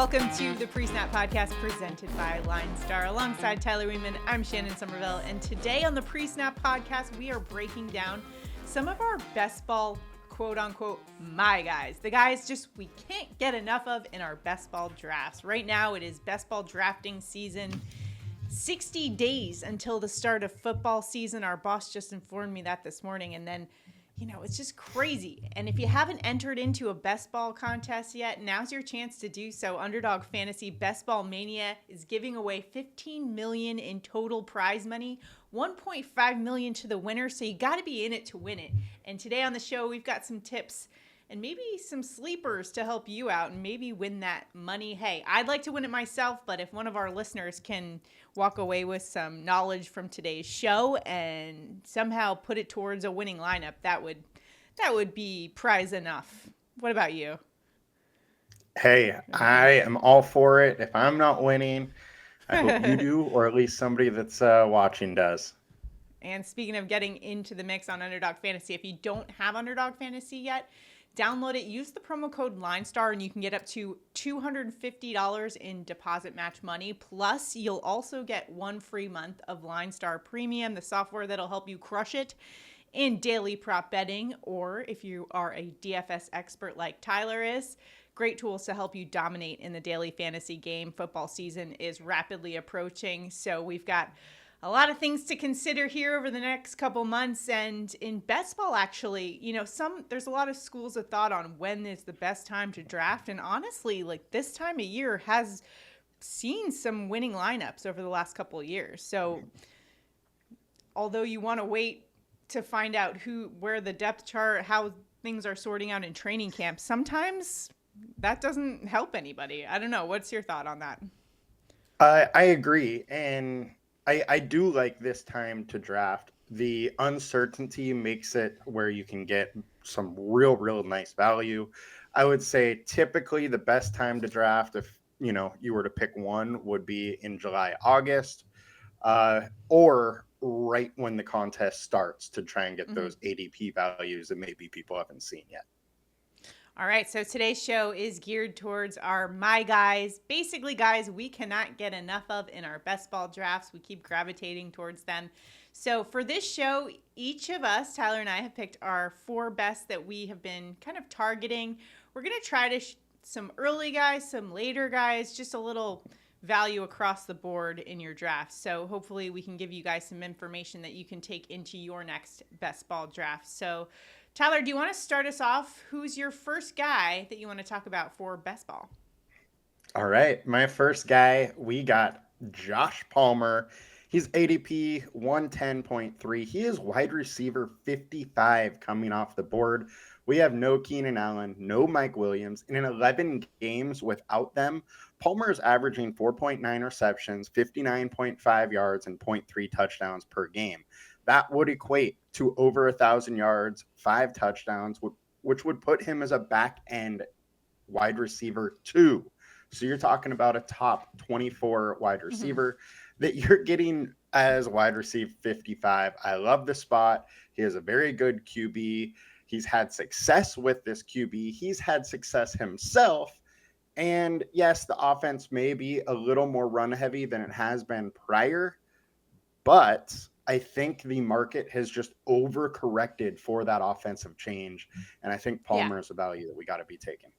Welcome to the PreSnap Podcast presented by LineStar. Alongside Tyler Wiemann, I'm Shannon Sommerville. And today on the PreSnap Podcast, we are breaking down some of our best ball, quote unquote, my guys. The guys we can't get enough of in our best ball drafts. Right now, it is best ball drafting season. 60 days until the start of football season. Our boss just informed me that this morning. And then, it's just crazy. And if you haven't entered into a best ball contest yet, now's your chance to do so. Underdog Fantasy Best Ball Mania is giving away $15 million in total prize money, $1.5 million to the winner. So you got to be in it to win it. And today on the show, we've got some tips and maybe some sleepers to help you out and maybe win that money. Hey, I'd like to win it myself, but if one of our listeners can walk away with some knowledge from today's show and somehow put it towards a winning lineup, that would be prize enough. What about you? Hey, I am all for it. If I'm not winning, I hope you do, or at least somebody that's watching does. And speaking of getting into the mix on Underdog Fantasy, if you don't have Underdog Fantasy yet, download it, use the promo code LineStar, and you can get up to $250 in deposit match money. Plus, you'll also get 1 free month of LineStar Premium, the software that'll help you crush it in daily prop betting. Or if you are a DFS expert like Tyler is, great tools to help you dominate in the daily fantasy game. Football season is rapidly approaching, so we've got a lot of things to consider here over the next couple months. And in best ball, actually, there's a lot of schools of thought on when is the best time to draft. And honestly, this time of year has seen some winning lineups over the last couple of years. So although you want to wait to find out where the depth chart, how things are sorting out in training camp, sometimes that doesn't help anybody. I don't know. What's your thought on that? I agree. And I do like this time to draft. The uncertainty makes it where you can get some real nice value. I would say typically the best time to draft, if you were to pick one, would be in July, August, or right when the contest starts to try and get those ADP values that maybe people haven't seen yet. All right, so today's show is geared towards our my guys, basically guys we cannot get enough of in our best ball drafts. We keep gravitating towards them. So for this show, each of us, Tyler and I, have picked our 4 best that we have been kind of targeting. We're going to try to some early guys, some later guys, just a little value across the board in your draft. So hopefully we can give you guys some information that you can take into your next best ball draft. So Tyler, do you want to start us off? Who's your first guy that you want to talk about for best ball? All right. My first guy, we got Josh Palmer. He's ADP 110.3. He is wide receiver 55 coming off the board. We have no Keenan Allen, no Mike Williams. And in 11 games without them, Palmer is averaging 4.9 receptions, 59.5 yards, and 0.3 touchdowns per game. That would equate to over 1,000 yards, 5 touchdowns, which would put him as a back-end wide receiver 2. So you're talking about a top 24 wide receiver that you're getting as wide receiver 55. I love the spot. He has a very good QB. He's had success with this QB. He's had success himself. And yes, the offense may be a little more run-heavy than it has been prior, but I think the market has just overcorrected for that offensive change. And I think Palmer is a value that we got to be taking.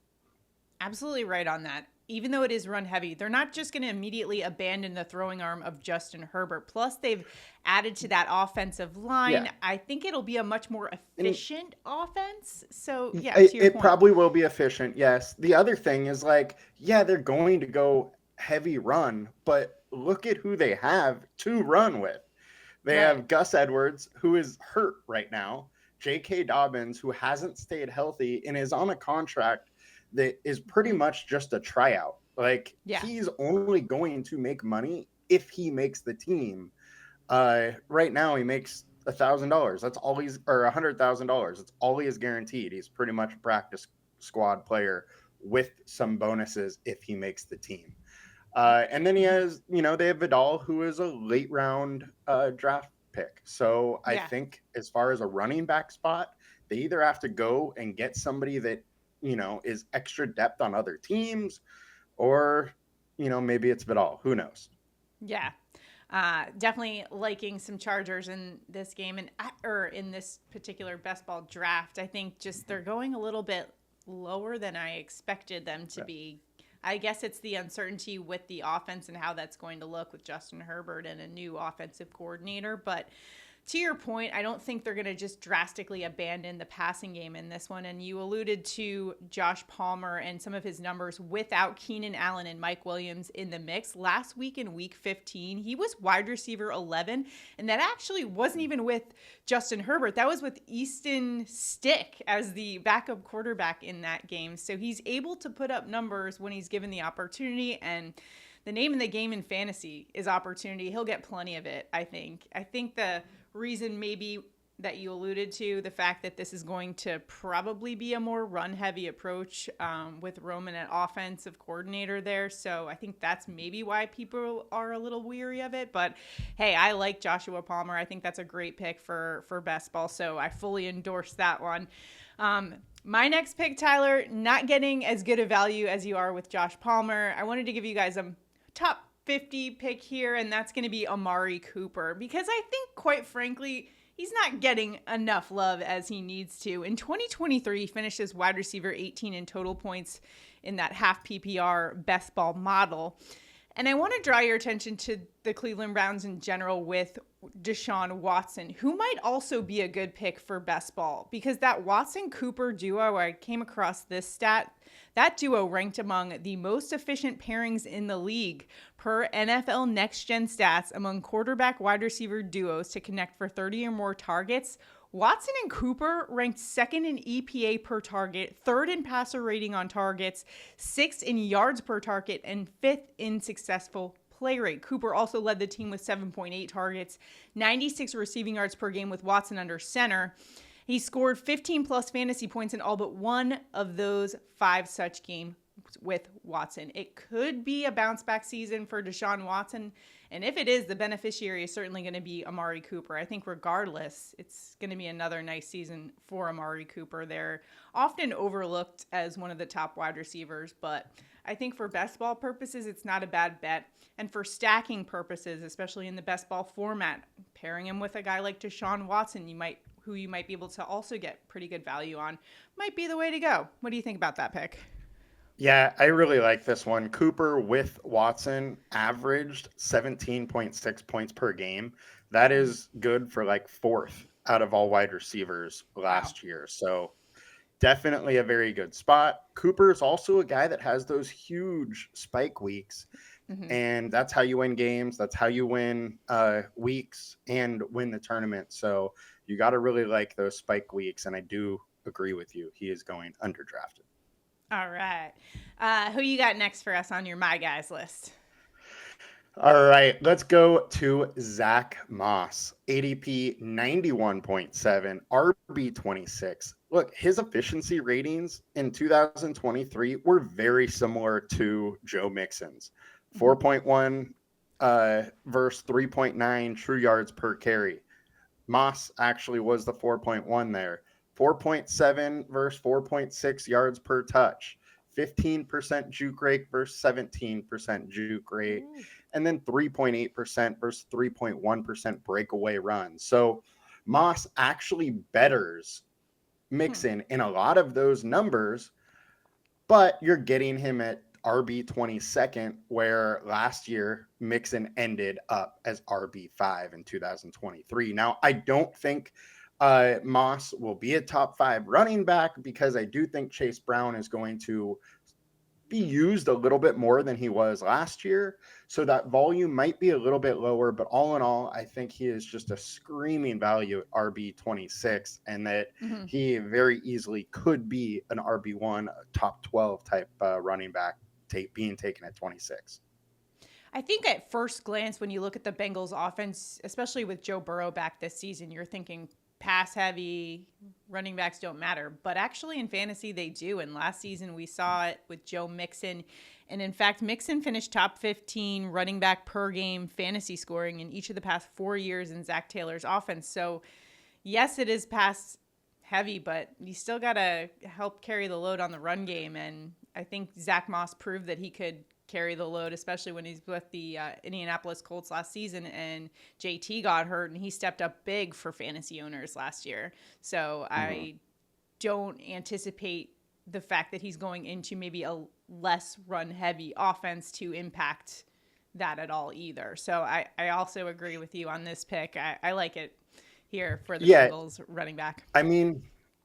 Absolutely right on that. Even though it is run heavy, they're not just going to immediately abandon the throwing arm of Justin Herbert. Plus, they've added to that offensive line. Yeah. I think it'll be a much more efficient offense. So, to your point. It probably will be efficient, yes. The other thing is they're going to go heavy run, but look at who they have to run with. They have Gus Edwards, who is hurt right now, J.K. Dobbins, who hasn't stayed healthy and is on a contract that is pretty much just a tryout. He's only going to make money if he makes the team. Right now, he makes $1,000. That's all or $100,000. That's all he is guaranteed. He's pretty much a practice squad player with some bonuses if he makes the team. And then he has, they have Vidal, who is a late round draft pick. So I think as far as a running back spot, they either have to go and get somebody that, is extra depth on other teams, or, maybe it's Vidal. Who knows? Yeah. Definitely liking some Chargers in this game or in this particular best ball draft. I think just they're going a little bit lower than I expected them to be. I guess it's the uncertainty with the offense and how that's going to look with Justin Herbert and a new offensive coordinator. But to your point, I don't think they're going to just drastically abandon the passing game in this one. And you alluded to Josh Palmer and some of his numbers without Keenan Allen and Mike Williams in the mix. Last week in week 15, he was wide receiver 11. And that actually wasn't even with Justin Herbert. That was with Easton Stick as the backup quarterback in that game. So he's able to put up numbers when he's given the opportunity. And the name of the game in fantasy is opportunity. He'll get plenty of it, I think. I think the reason maybe that you alluded to, the fact that this is going to probably be a more run-heavy approach with Roman at offensive coordinator there. So I think that's maybe why people are a little weary of it. But, hey, I like Joshua Palmer. I think that's a great pick for best ball, so I fully endorse that one. My next pick, Tyler, not getting as good a value as you are with Josh Palmer. I wanted to give you guys a top 50 pick here, and that's going to be Amari Cooper, because I think, quite frankly, he's not getting enough love as he needs to. In 2023, he finished as wide receiver 18 in total points in that half PPR best ball model. And I want to draw your attention to the Cleveland Browns in general with Deshaun Watson, who might also be a good pick for best ball, because that Watson-Cooper duo, I came across this stat, that duo ranked among the most efficient pairings in the league per NFL Next Gen Stats among quarterback wide receiver duos to connect for 30 or more targets. Watson and Cooper ranked second in EPA per target, third in passer rating on targets, sixth in yards per target, and fifth in successful play rate. Cooper also led the team with 7.8 targets, 96 receiving yards per game with Watson under center. He scored 15 plus fantasy points in all but one of those 5 such games with Watson. It could be a bounce back season for Deshaun Watson. And if it is, the beneficiary is certainly going to be Amari Cooper. I think regardless, it's going to be another nice season for Amari Cooper. They're often overlooked as one of the top wide receivers, but I think for best ball purposes, it's not a bad bet. And for stacking purposes, especially in the best ball format, pairing him with a guy like Deshaun Watson, who you might be able to also get pretty good value on, might be the way to go. What do you think about that pick? Yeah, I really like this one. Cooper with Watson averaged 17.6 points per game. That is good for like 4th out of all wide receivers last year. So definitely a very good spot. Cooper is also a guy that has those huge spike weeks. And that's how you win games. That's how you win weeks and win the tournament. So you got to really like those spike weeks. And I do agree with you. He is going underdrafted. All right. Who you got next for us on your My Guys list? All right. Let's go to Zach Moss. ADP 91.7, RB 26. Look, his efficiency ratings in 2023 were very similar to Joe Mixon's. 4.1 versus 3.9 true yards per carry. Moss actually was the 4.1 there. 4.7 versus 4.6 yards per touch. 15% juke rate versus 17% juke rate. And then 3.8% versus 3.1% breakaway runs. So Moss actually betters Mixon in a lot of those numbers, but you're getting him at RB 22nd, where last year Mixon ended up as RB 5 in 2023. Now, I don't think Moss will be a top 5 running back, because I do think Chase Brown is going to be used a little bit more than he was last year. So that volume might be a little bit lower, but all in all, I think he is just a screaming value at RB 26, and that he very easily could be an RB1, top 12 type running back being taken at 26. I think at first glance, when you look at the Bengals offense, especially with Joe Burrow back this season, you're thinking pass heavy, running backs don't matter. But actually in fantasy, they do. And last season, we saw it with Joe Mixon. And in fact, Mixon finished top 15 running back per game fantasy scoring in each of the past 4 years in Zach Taylor's offense. So yes, it is pass heavy, but you still got to help carry the load on the run game. And I think Zach Moss proved that he could carry the load, especially when he's with the Indianapolis Colts last season and JT got hurt and he stepped up big for fantasy owners last year. So I don't anticipate the fact that he's going into maybe a less run heavy offense to impact that at all either. So I also agree with you on this pick. I like it here for the Bengals running back. I mean,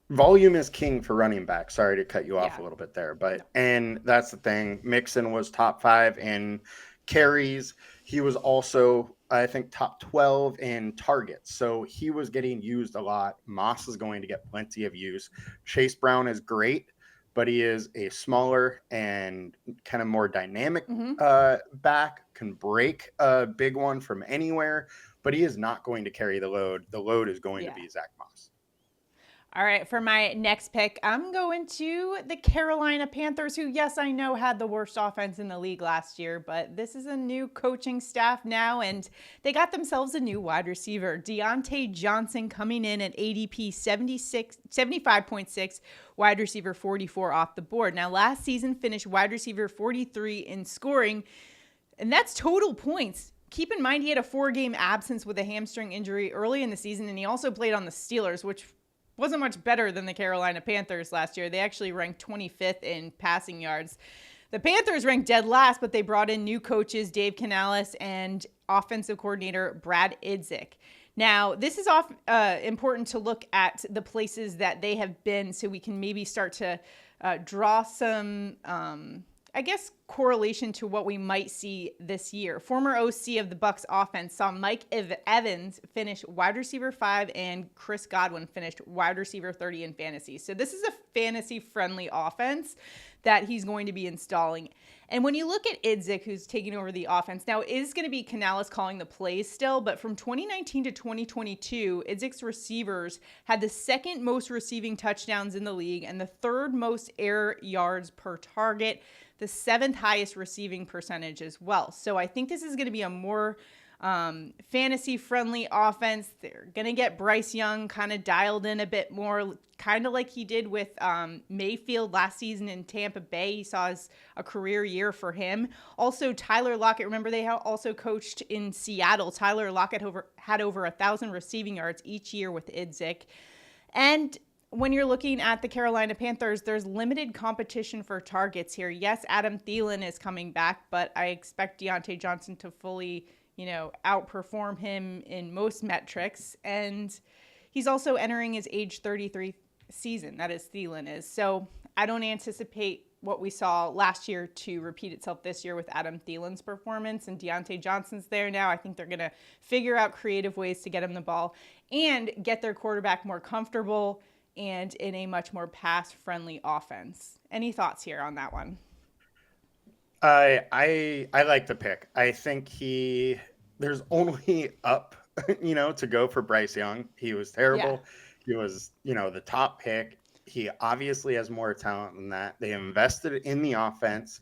volume is king for running back. Sorry to cut you off a little bit there, but and that's the thing. Mixon was top 5 in carries. He was also, I think, top 12 in targets. So he was getting used a lot. Moss is going to get plenty of use. Chase Brown is great, but he is a smaller and kind of more dynamic back, can break a big one from anywhere, but he is not going to carry the load. The load is going to be Zach Moss. All right, for my next pick, I'm going to the Carolina Panthers, who, yes, I know had the worst offense in the league last year, but this is a new coaching staff now, and they got themselves a new wide receiver. Deontay Johnson coming in at ADP 75.6, wide receiver 44 off the board. Now, last season finished wide receiver 43 in scoring, and that's total points. Keep in mind he had a 4-game absence with a hamstring injury early in the season, and he also played on the Steelers, which wasn't much better than the Carolina Panthers last year. They actually ranked 25th in passing yards. The Panthers ranked dead last, but they brought in new coaches, Dave Canales and offensive coordinator Brad Idzik. Now, this is important to look at the places that they have been so we can maybe start to draw some correlation to what we might see this year. Former OC of the Bucs offense saw Mike Evans finish wide receiver 5 and Chris Godwin finished wide receiver 30 in fantasy. So this is a fantasy-friendly offense that he's going to be installing. And when you look at Idzik, who's taking over the offense, now it is going to be Canales calling the plays still, but from 2019 to 2022, Idzik's receivers had the second most receiving touchdowns in the league and the third most air yards per target, the 7th highest receiving percentage as well. So I think this is going to be a more fantasy-friendly offense. They're going to get Bryce Young kind of dialed in a bit more, kind of like he did with Mayfield last season in Tampa Bay. He saw a career year for him. Also, Tyler Lockett, remember they also coached in Seattle. Tyler Lockett had over 1,000 receiving yards each year with Idzik. And when you're looking at the Carolina Panthers, there's limited competition for targets here. Yes, Adam Thielen is coming back, but I expect Deontay Johnson to fully, outperform him in most metrics. And he's also entering his age 33 season. That is, Thielen is. So I don't anticipate what we saw last year to repeat itself this year with Adam Thielen's performance, and Deontay Johnson's there now. I think they're going to figure out creative ways to get him the ball and get their quarterback more comfortable and in a much more pass-friendly offense. Any thoughts here on that one? I like the pick. I think there's only up, to go for Bryce Young. He was terrible. Yeah. He was, the top pick. He obviously has more talent than that. They invested in the offense.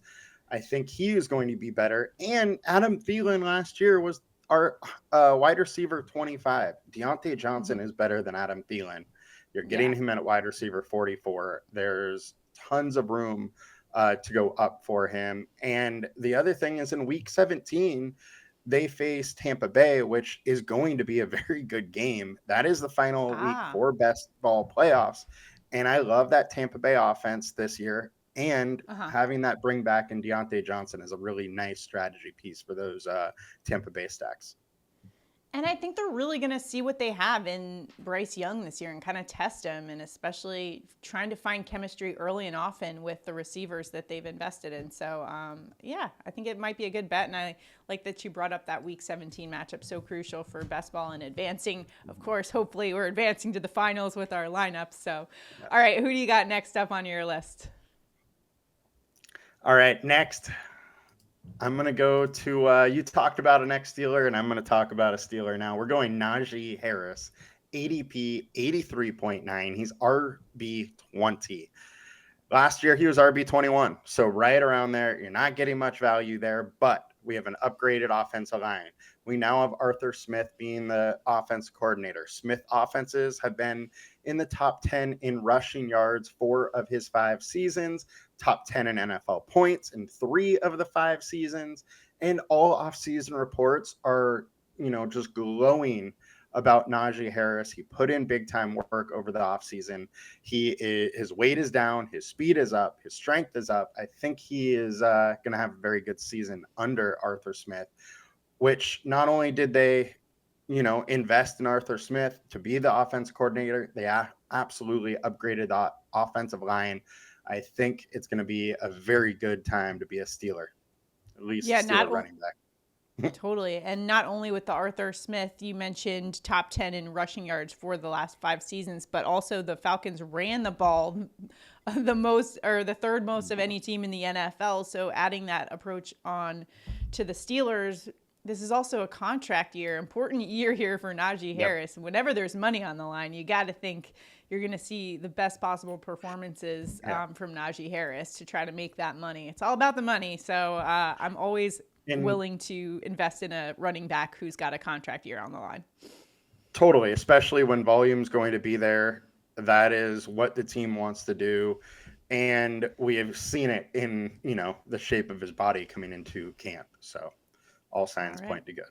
I think he is going to be better. And Adam Thielen last year was our wide receiver 25. Deontay Johnson is better than Adam Thielen. You're getting him at wide receiver 44. There's tons of room to go up for him. And the other thing is in week 17, they face Tampa Bay, which is going to be a very good game. That is the final week for best ball playoffs. And I love that Tampa Bay offense this year. And having that bring back in Deontay Johnson is a really nice strategy piece for those Tampa Bay stacks. And I think they're really going to see what they have in Bryce Young this year and kind of test him, and especially trying to find chemistry early and often with the receivers that they've invested in. So, I think it might be a good bet. And I like that you brought up that Week 17 matchup, so crucial for best ball and advancing. Of course, hopefully we're advancing to the finals with our lineup. So, all right, who do you got next up on your list? All right, next. I'm going to go to, you talked about an ex-Steeler, and I'm going to talk about a Steeler now. We're going Najee Harris, ADP 83.9. He's RB20. Last year, he was RB21, so right around there. You're not getting much value there, but We have an upgraded offensive line. We now have Arthur Smith being the offense coordinator. Smith offenses have been in the top 10 in rushing yards 4 of his 5 seasons, top 10 in NFL points in 3 of the 5 seasons, and all offseason reports are, just glowing about Najee Harris. He put in big time work over the offseason. His weight is down, his speed is up, his strength is up. I think he is going to have a very good season under Arthur Smith, which not only did they, invest in Arthur Smith to be the offense coordinator, they absolutely upgraded the offensive line. I think it's going to be a very good time to be a Steeler, at least Steeler running back. Totally. And not only with the Arthur Smith, you mentioned top 10 in rushing yards for the last 5 seasons, but also the Falcons ran the ball the most, or the third most of any team in the NFL. So adding that approach on to the Steelers, this is also a contract year, important year here for Najee Harris. Whenever there's money on the line, you got to think you're going to see the best possible performances from Najee Harris to try to make that money. It's all about the money. So I'm always willing to invest in a running back who's got a contract year on the line. Totally, especially when volume's going to be there. That is what the team wants to do. And we have seen it in, the shape of his body coming into camp. So all signs point to good.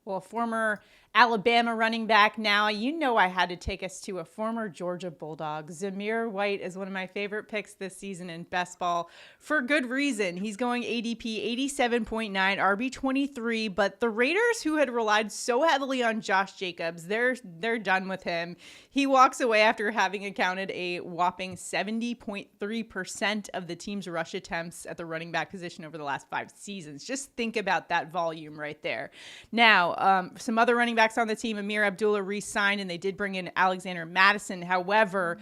Well, former Alabama running back now, I had to take us to a former Georgia Bulldog. Zamir White is one of my favorite picks this season in Best Ball for good reason. He's going ADP 87.9, RB23, but the Raiders, who had relied so heavily on Josh Jacobs, they're done with him. He walks away after having accounted a whopping 70.3% of the team's rush attempts at the running back position over the last 5 seasons. Just think about that volume right there. Now, some other running backs on the team, Amir Abdullah re-signed, and they did bring in Alexander Madison. However,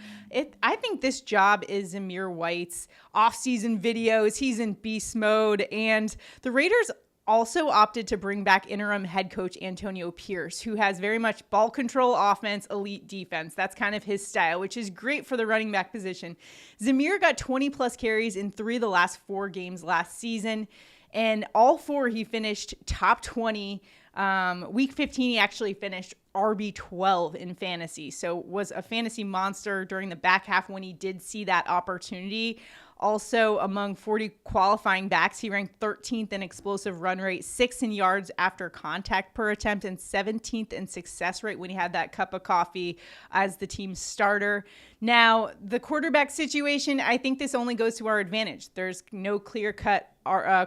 I think this job is Zamir White's. Off-season videos, he's in beast mode, and the Raiders also opted to bring back interim head coach Antonio Pierce, who has very much ball control offense, elite defense. That's kind of his style, which is great for the running back position. Zamir got 20-plus carries in 3 of the last 4 games last season, and all 4 he finished top 20. Week 15, he actually finished RB12 in fantasy, so was a fantasy monster during the back half when he did see that opportunity. Also, among 40 qualifying backs, he ranked 13th in explosive run rate, 6th in yards after contact per attempt, and 17th in success rate when he had that cup of coffee as the team's starter. Now, the quarterback situation, I think this only goes to our advantage. There's no clear-cut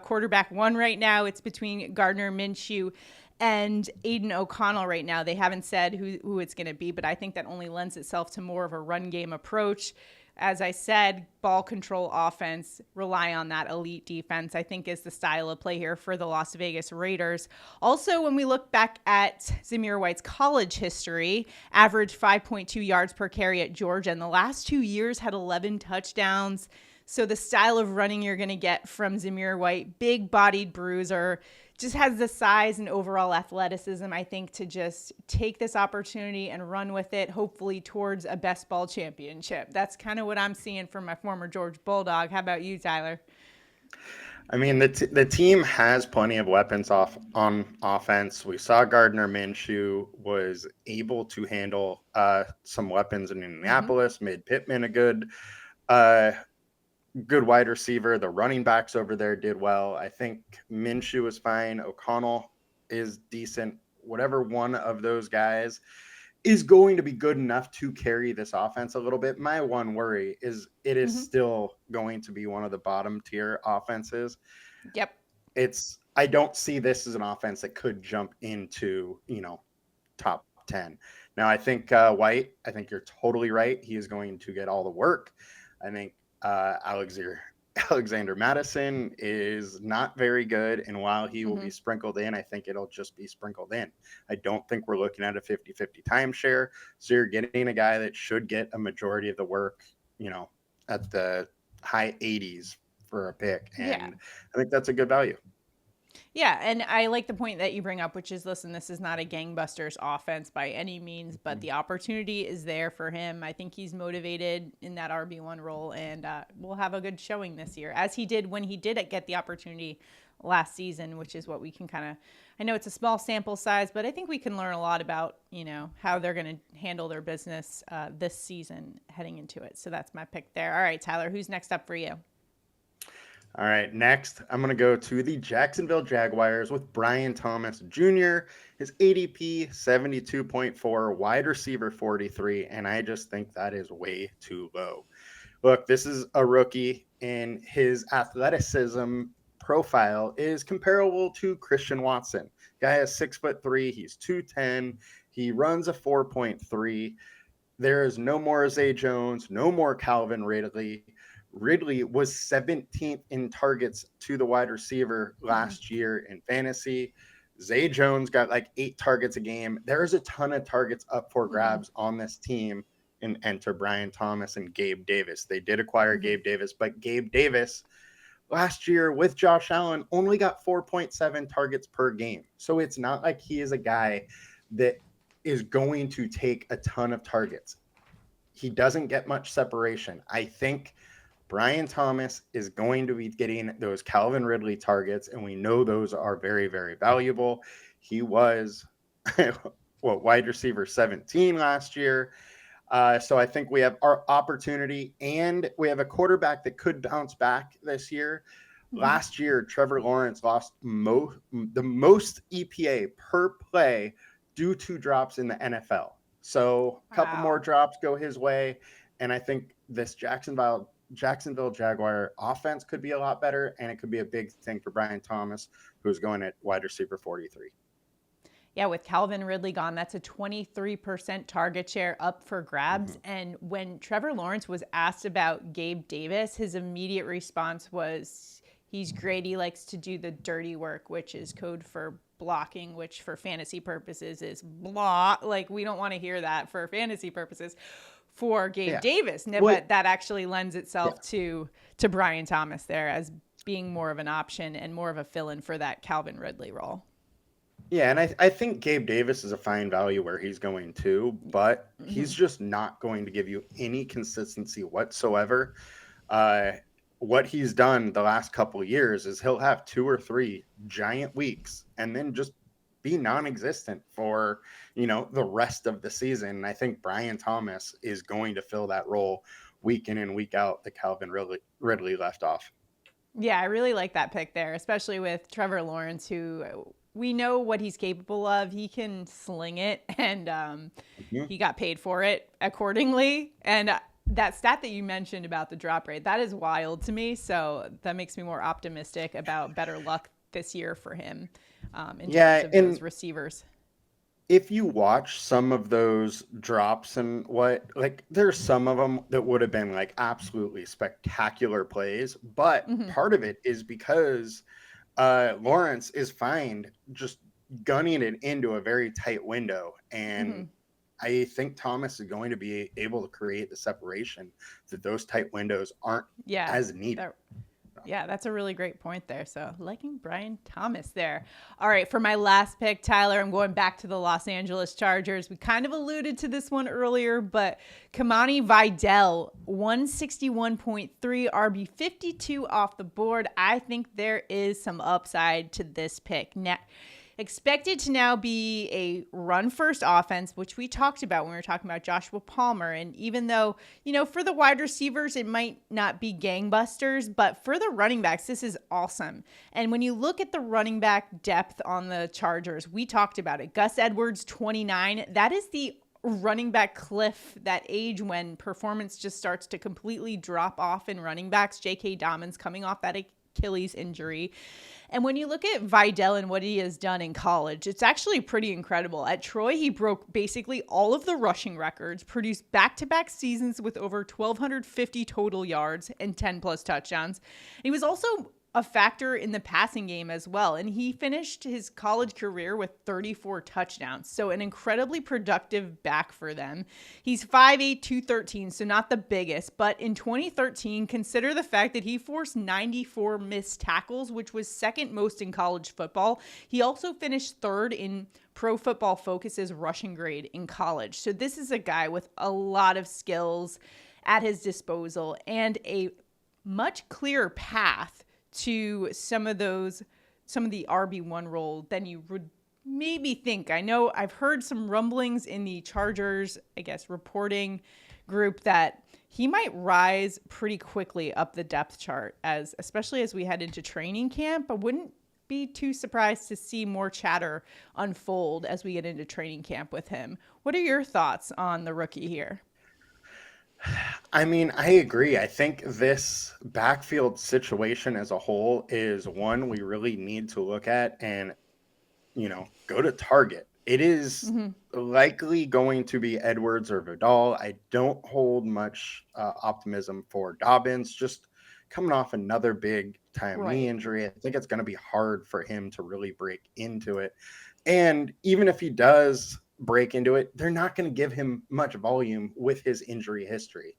quarterback one right now. It's between Gardner Minshew and Aiden O'Connell right now. They haven't said who it's going to be, but I think that only lends itself to more of a run game approach. As I said, ball control offense, rely on that elite defense, I think is the style of play here for the Las Vegas Raiders. Also, when we look back at Zamir White's college history, averaged 5.2 yards per carry at Georgia, and the last 2 years had 11 touchdowns. So the style of running you're going to get from Zamir White, big-bodied bruiser, just has the size and overall athleticism, I think, to just take this opportunity and run with it, hopefully towards a best ball championship. That's kind of what I'm seeing from my former Georgia Bulldog. How about you, Tyler? I mean, the team has plenty of weapons on offense. We saw Gardner Minshew was able to handle some weapons in Indianapolis, made Pittman a good wide receiver. The running backs over there did well. I think Minshew is fine. O'Connell is decent. Whatever one of those guys is going to be good enough to carry this offense a little bit. My one worry is it is still going to be one of the bottom tier offenses. Yep. I don't see this as an offense that could jump into, top 10. Now, I think White, I think you're totally right. He is going to get all the work. I think Alexander Madison is not very good, and while he will be sprinkled in, I think it'll just be sprinkled in. I don't think we're looking at a 50-50 timeshare, so you're getting a guy that should get a majority of the work, at the high 80s for a pick, and I think that's a good value. Yeah, and I like the point that you bring up, which is, listen, this is not a gangbusters offense by any means, but the opportunity is there for him. I think he's motivated in that RB1 role, and will have a good showing this year, as he did when he did get the opportunity last season, which is what we can kind of, I know it's a small sample size, but I think we can learn a lot about, how they're going to handle their business this season heading into it. So that's my pick there. All right, Tyler, who's next up for you? All right, next, I'm going to go to the Jacksonville Jaguars with Brian Thomas Jr., his ADP 72.4, wide receiver 43, and I just think that is way too low. Look, this is a rookie, and his athleticism profile is comparable to Christian Watson. Guy is 6'3", he's 210, he runs a 4.3. There is no more Zay Jones, no more Calvin Ridley. Ridley was 17th in targets to the wide receiver last year in fantasy. Zay Jones got like 8 targets a game. There's a ton of targets up for grabs on this team, and enter Brian Thomas and Gabe Davis. They did acquire Gabe Davis, but Gabe Davis last year with Josh Allen only got 4.7 targets per game. So it's not like he is a guy that is going to take a ton of targets. He doesn't get much separation. I think Brian Thomas is going to be getting those Calvin Ridley targets, and we know those are very, very valuable. He was wide receiver 17 last year. So I think we have our opportunity, and we have a quarterback that could bounce back this year. Last year, Trevor Lawrence lost the most EPA per play due to drops in the NFL. So a couple more drops go his way, and I think this Jacksonville Jaguar offense could be a lot better, and it could be a big thing for Brian Thomas, who's going at wide receiver 43. Yeah, with Calvin Ridley gone, that's a 23% target share up for grabs. And when Trevor Lawrence was asked about Gabe Davis, his immediate response was, he's great. He likes to do the dirty work, which is code for blocking, which for fantasy purposes is blah. Like, we don't want to hear that for fantasy purposes for Gabe Davis. But that actually lends itself to Brian Thomas there as being more of an option and more of a fill-in for that Calvin Ridley role. Yeah, and I think Gabe Davis is a fine value where he's going to, but he's just not going to give you any consistency whatsoever. What he's done the last couple of years is he'll have 2 or 3 giant weeks and then just be non-existent for, the rest of the season. And I think Brian Thomas is going to fill that role week in and week out that Calvin Ridley left off. Yeah, I really like that pick there, especially with Trevor Lawrence, who we know what he's capable of. He can sling it, and he got paid for it accordingly. And that stat that you mentioned about the drop rate, that is wild to me. So that makes me more optimistic about better luck this year for him in terms of those receivers. If you watch some of those drops and there's some of them that would have been like absolutely spectacular plays, but part of it is because Lawrence is fine just gunning it into a very tight window. And I think Thomas is going to be able to create the separation that those tight windows aren't as needed. Yeah, that's a really great point there. So liking Brian Thomas there. All right, for my last pick, Tyler, I'm going back to the Los Angeles Chargers. We kind of alluded to this one earlier, but Kamani Vidal, 161.3 RB 52 off the board. I think there is some upside to this pick. Now, expected to now be a run-first offense, which we talked about when we were talking about Joshua Palmer. And even though, for the wide receivers, it might not be gangbusters, but for the running backs, this is awesome. And when you look at the running back depth on the Chargers, we talked about it. Gus Edwards, 29. That is the running back cliff, that age when performance just starts to completely drop off in running backs. J.K. Dobbins coming off that Achilles injury. And when you look at Vidal and what he has done in college, it's actually pretty incredible. At Troy, he broke basically all of the rushing records, produced back-to-back seasons with over 1,250 total yards and 10-plus touchdowns. He was also a factor in the passing game as well. And he finished his college career with 34 touchdowns. So an incredibly productive back for them. He's 5'8", 213, so not the biggest. But in 2013, consider the fact that he forced 94 missed tackles, which was second most in college football. He also finished third in Pro Football Focus's rushing grade in college. So this is a guy with a lot of skills at his disposal and a much clearer path to some of the RB1 role than you would maybe think. I know I've heard some rumblings in the Chargers, I guess, reporting group that he might rise pretty quickly up the depth chart, especially as we head into training camp. I wouldn't be too surprised to see more chatter unfold as we get into training camp with him. What are your thoughts on the rookie here? I mean, I agree. I think this backfield situation as a whole is one we really need to look at and, go to target. It is likely going to be Edwards or Vidal. I don't hold much optimism for Dobbins, just coming off another big time knee injury. I think it's going to be hard for him to really break into it. And even if he does break into it, they're not going to give him much volume with his injury history.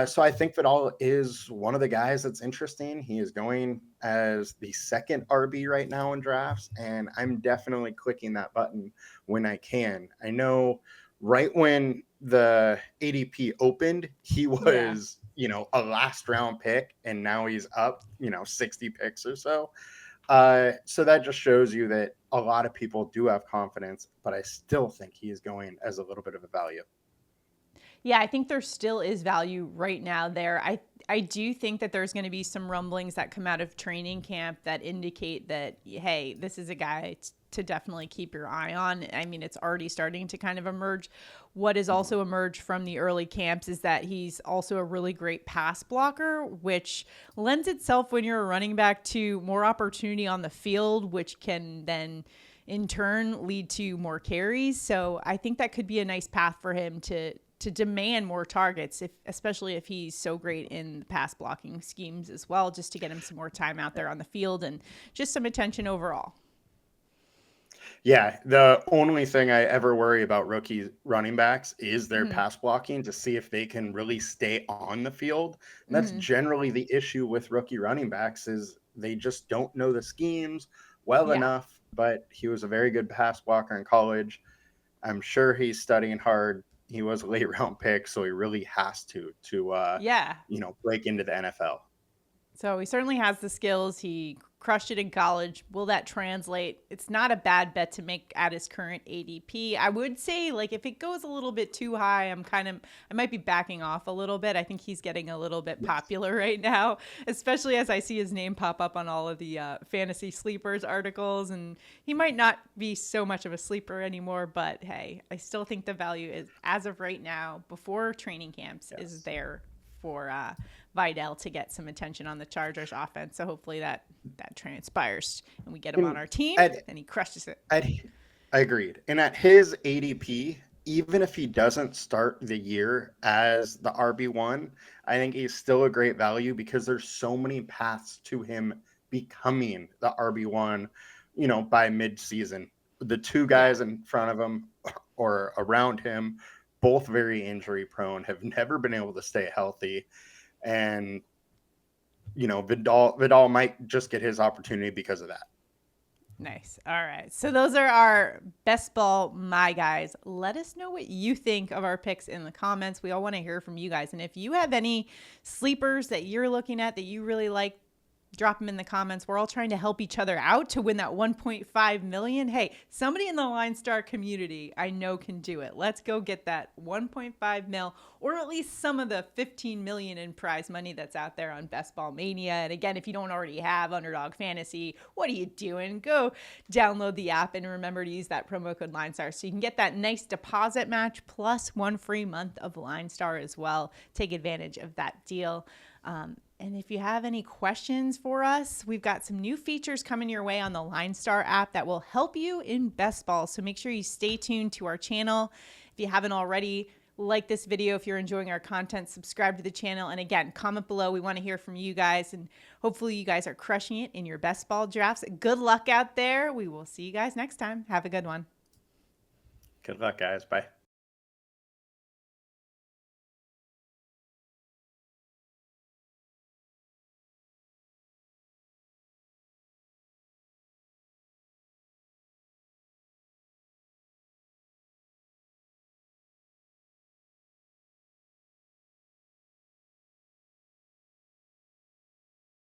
So I think Vidal is one of the guys that's interesting. He is going as the second RB right now in drafts, and I'm definitely clicking that button when I can. I know right when the ADP opened, he was, a last round pick, and now he's up, 60 picks or so. So that just shows you that a lot of people do have confidence, but I still think he is going as a little bit of a value. Yeah, I think there still is value right now there. I do think that there's going to be some rumblings that come out of training camp that indicate that, hey, this is a guy to definitely keep your eye on. I mean, it's already starting to kind of emerge. What has also emerged from the early camps is that he's also a really great pass blocker, which lends itself when you're a running back to more opportunity on the field, which can then in turn lead to more carries. So I think that could be a nice path for him to demand more targets, especially if he's so great in the pass blocking schemes as well, just to get him some more time out there on the field and just some attention overall. Yeah, the only thing I ever worry about rookie running backs is their pass blocking to see if they can really stay on the field. And that's generally the issue with rookie running backs is they just don't know the schemes well enough, but he was a very good pass blocker in college. I'm sure he's studying hard. He was a late round pick, so he really has to break into the NFL. So he certainly has the skills. He crushed it in college. Will that translate? It's not a bad bet to make at his current ADP. I would say, if it goes a little bit too high, I might be backing off a little bit. I think he's getting a little bit popular right now, especially as I see his name pop up on all of the fantasy sleepers articles. And he might not be so much of a sleeper anymore, but hey, I still think the value is, as of right now, before training camps, is there for Vidal to get some attention on the Chargers offense. So hopefully that transpires and we get him on our team and he crushes it. I agreed. And at his ADP, even if he doesn't start the year as the RB1, I think he's still a great value because there's so many paths to him becoming the RB1, by mid-season. The two guys in front of him or around him, both very injury prone, have never been able to stay healthy. And, Vidal might just get his opportunity because of that. Nice. All right. So those are our best ball, my guys. Let us know what you think of our picks in the comments. We all want to hear from you guys. And if you have any sleepers that you're looking at that you really like, drop them in the comments. We're all trying to help each other out to win that 1.5 million. Hey, somebody in the LineStar community I know can do it. Let's go get that 1.5 mil, or at least some of the 15 million in prize money that's out there on Best Ball Mania. And again, if you don't already have Underdog Fantasy, what are you doing? Go download the app and remember to use that promo code LineStar so you can get that nice deposit match plus one free month of LineStar as well. Take advantage of that deal. And if you have any questions for us, we've got some new features coming your way on the LineStar app that will help you in best ball. So make sure you stay tuned to our channel. If you haven't already, Like this video if you're enjoying our content, subscribe to the channel, and again, comment below. We want to hear from you guys, and hopefully you guys are crushing it in your best ball drafts. Good luck out there. We will see you guys next time. Have a good one. Good luck, guys. Bye.